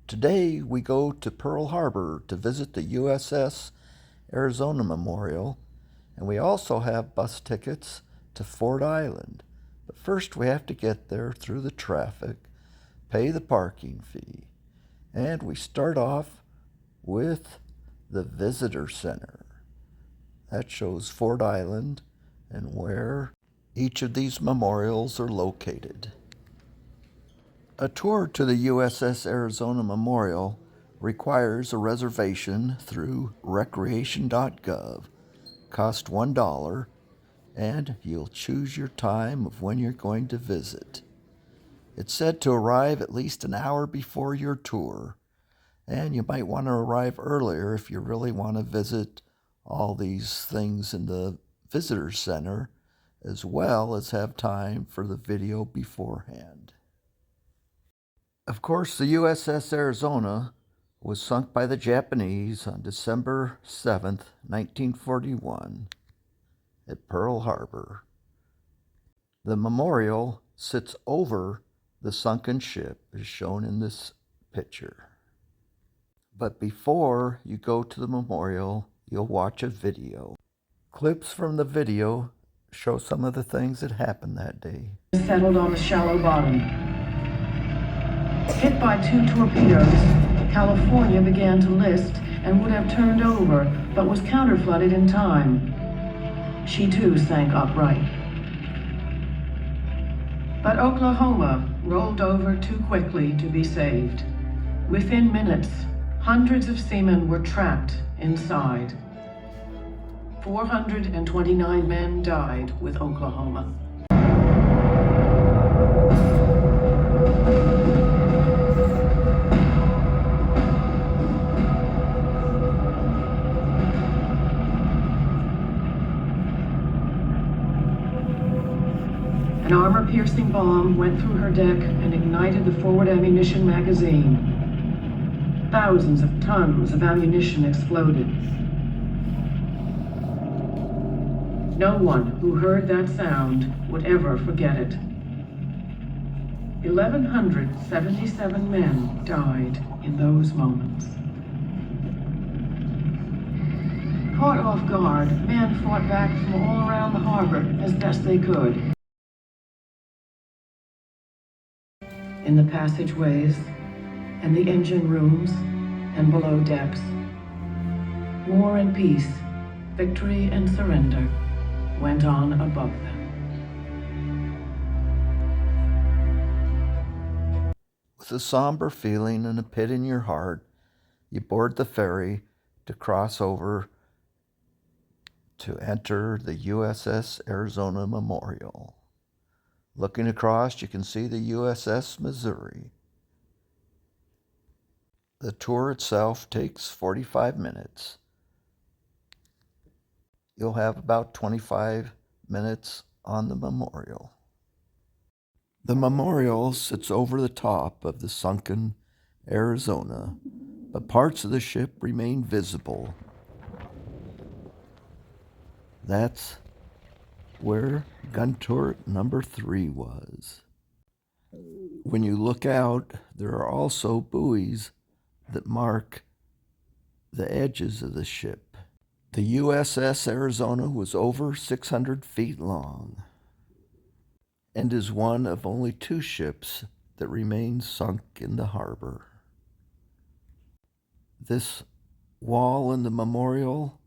Today we go to Pearl Harbor to visit the USS Arizona Memorial, and we also have bus tickets to Ford Island. But first we have to get there through the traffic, pay the parking fee, and we start off with the Visitor Center. That shows Ford Island and where each of these memorials are located. A tour to the USS Arizona Memorial requires a reservation through recreation.gov. Cost $1, and you'll choose your time of when you're going to visit. It's said to arrive at least an hour before your tour, and you might want to arrive earlier if you really want to visit all these things in the visitor center, as well as have time for the video beforehand. Of course, the USS Arizona was sunk by the Japanese on December 7th, 1941 at Pearl Harbor. The memorial sits over the sunken ship, as shown in this picture. But before you go to the memorial, you'll watch a video. Clips from the video show some of the things that happened that day. Settled on the shallow bottom. Hit by 2 torpedoes, California began to list and would have turned over, but was counterflooded in time. She too sank upright. But Oklahoma rolled over too quickly to be saved. Within minutes, hundreds of seamen were trapped inside. 429 men died with Oklahoma. An armor-piercing bomb went through her deck and ignited the forward ammunition magazine. Thousands of tons of ammunition exploded. No one who heard that sound would ever forget it. 1,177 men died in those moments. Caught off guard, men fought back from all around the harbor as best they could. In the passageways, and the engine rooms, and below decks. War and peace, victory and surrender went on above them. With a somber feeling and a pit in your heart, you board the ferry to cross over to enter the USS Arizona Memorial. Looking across, you can see the USS Missouri. The tour itself takes 45 minutes. You'll have about 25 minutes on the memorial. The memorial sits over the top of the sunken Arizona, but parts of the ship remain visible. That's where gun turret number 3 was. When you look out, there are also buoys that mark the edges of the ship. The USS Arizona was over 600 feet long and is one of only 2 ships that remain sunk in the harbor. This wall in the memorial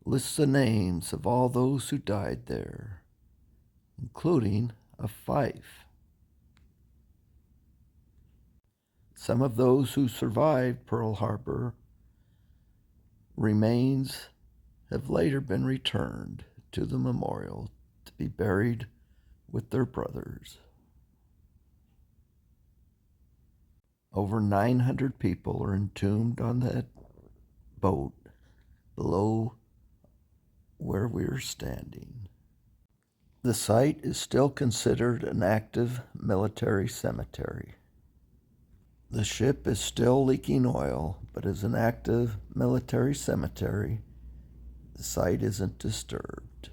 lists the names of all those who died there, including a fife. Some of those who survived Pearl Harbor remains have later been returned to the memorial to be buried with their brothers. Over 900 people are entombed on that boat below where we're standing. The site is still considered an active military cemetery. The ship is still leaking oil, but as an active military cemetery, the site isn't disturbed.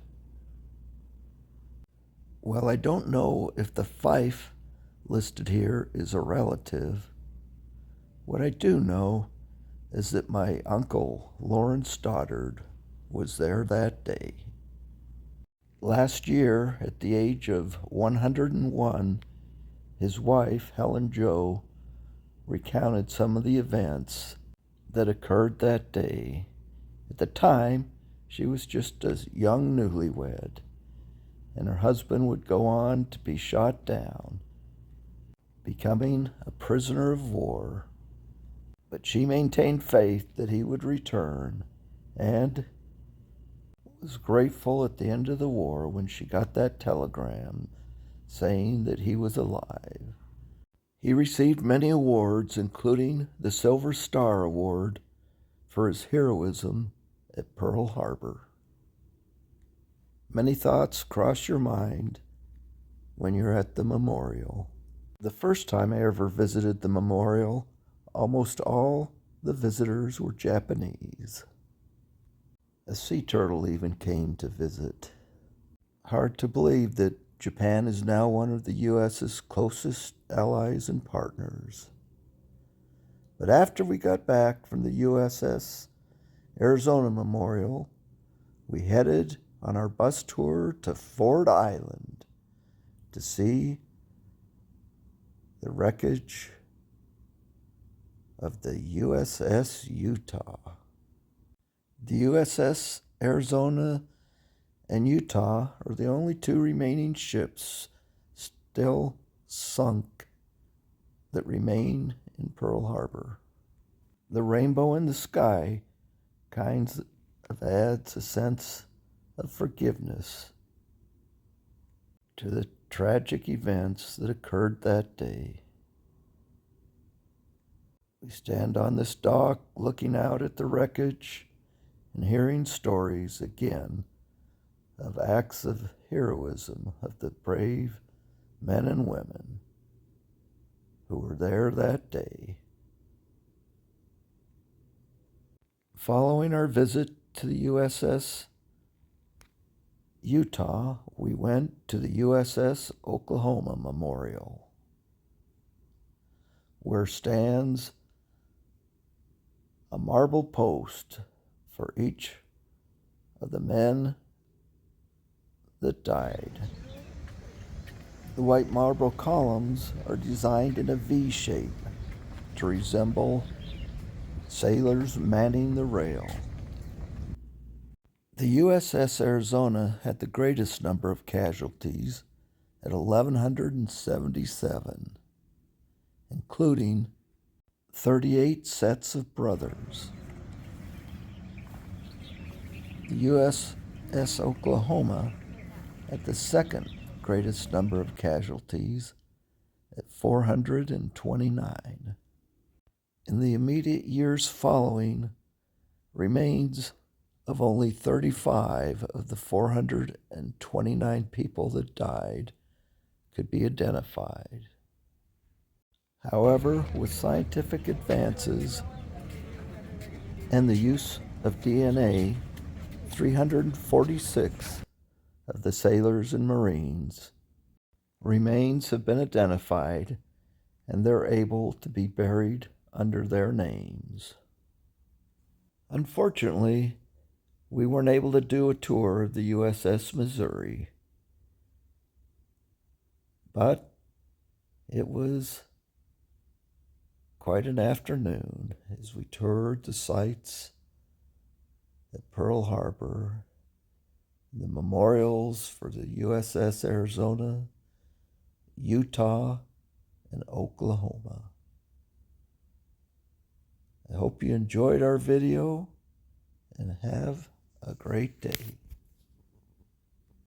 Well, I don't know if the fife listed here is a relative What I do know is that my uncle, Lawrence Stoddard, was there that day. Last year, at the age of 101, his wife, Helen Jo, recounted some of the events that occurred that day. At the time, she was just a young newlywed, and her husband would go on to be shot down, becoming a prisoner of war. But she maintained faith that he would return, and was grateful at the end of the war when she got that telegram saying that he was alive. He received many awards, including the Silver Star Award for his heroism at Pearl Harbor. Many thoughts cross your mind when you're at the memorial. The first time I ever visited the memorial, almost all the visitors were Japanese. A sea turtle even came to visit. Hard to believe that Japan is now one of the U.S.'s closest allies and partners. But after we got back from the USS Arizona Memorial, we headed on our bus tour to Ford Island to see the wreckage of the USS Utah. The USS Arizona and Utah are the only two remaining ships still sunk that remain in Pearl Harbor. The rainbow in the sky kind of adds a sense of forgiveness to the tragic events that occurred that day. We stand on this dock looking out at the wreckage and hearing stories again of acts of heroism of the brave men and women who were there that day. Following our visit to the USS Utah, we went to the USS Oklahoma Memorial, where stands a marble post for each of the men that died. The white marble columns are designed in a V shape to resemble sailors manning the rail. The USS Arizona had the greatest number of casualties at 1,177, including 38 sets of brothers. The USS Oklahoma had the second greatest number of casualties at 429. In the immediate years following, remains of only 35 of the 429 people that died could be identified. However, with scientific advances and the use of DNA, 346 of the sailors and Marines remains have been identified, and they're able to be buried under their names. Unfortunately, we weren't able to do a tour of the USS Missouri, but it was quite an afternoon as we toured the sites at Pearl Harbor, the memorials for the USS Arizona, Utah, and Oklahoma. I hope you enjoyed our video and have a great day.